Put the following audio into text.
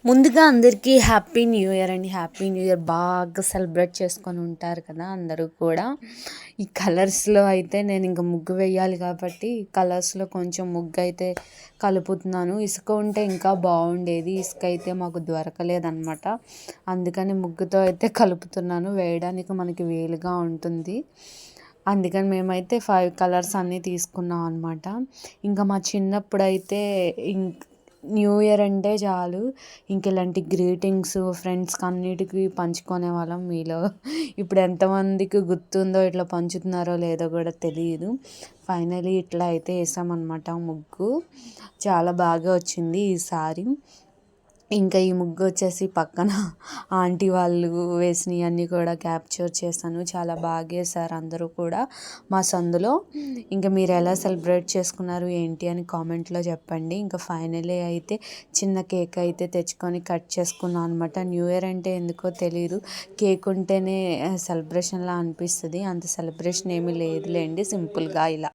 ముందుగా అందరికీ happy new year అండి. హ్యాపీ న్యూ ఇయర్ బాగా సెలబ్రేట్ చేసుకొని ఉంటారు కదా అందరూ కూడా. ఈ కలర్స్లో అయితే నేను ఇంకా ముగ్గు వేయాలి కాబట్టి కలర్స్లో కొంచెం ముగ్గు అయితే కలుపుతున్నాను. ఇసుక ఉంటే ఇంకా బాగుండేది, ఇసుక అయితే మాకు దొరకలేదన్నమాట. అందుకని ముగ్గుతో అయితే కలుపుతున్నాను, వేయడానికి మనకి వీలుగా ఉంటుంది. అందుకని మేమైతే 5 కలర్స్ అన్నీ తీసుకున్నాం అనమాట. ఇంకా మా చిన్నప్పుడైతే న్యూ ఇయర్ అంటే చాలు ఇంక ఇలాంటి గ్రీటింగ్స్ ఫ్రెండ్స్కి అన్నిటికీ పంచుకునే వాళ్ళం. మీలో ఇప్పుడు ఎంతమందికి గుర్తుందో, ఇట్లా పంచుతున్నారో లేదో కూడా తెలియదు. ఫైనలీ ఇట్లా అయితే వేసామన్నమాట ముగ్గు. చాలా బాగా వచ్చింది ఈసారి. ఇంకా ఈ ముగ్గు వచ్చేసి పక్కన ఆంటీ వాళ్ళు వేసినవి అన్నీ కూడా క్యాప్చర్ చేశాను. చాలా బాగా వేశారు అందరూ కూడా మా సందులో. ఇంకా మీరు ఎలా సెలబ్రేట్ చేసుకున్నారు ఏంటి అని కామెంట్లో చెప్పండి. ఇంకా ఫైనలీ అయితే చిన్న కేక్ అయితే తెచ్చుకొని కట్ చేసుకున్నాను అనమాట. న్యూ ఇయర్ అంటే ఎందుకో తెలియదు, కేక్ ఉంటేనే సెలబ్రేషన్లా అనిపిస్తుంది. అంత సెలబ్రేషన్ ఏమీ లేదులేండి, సింపుల్గా ఇలా.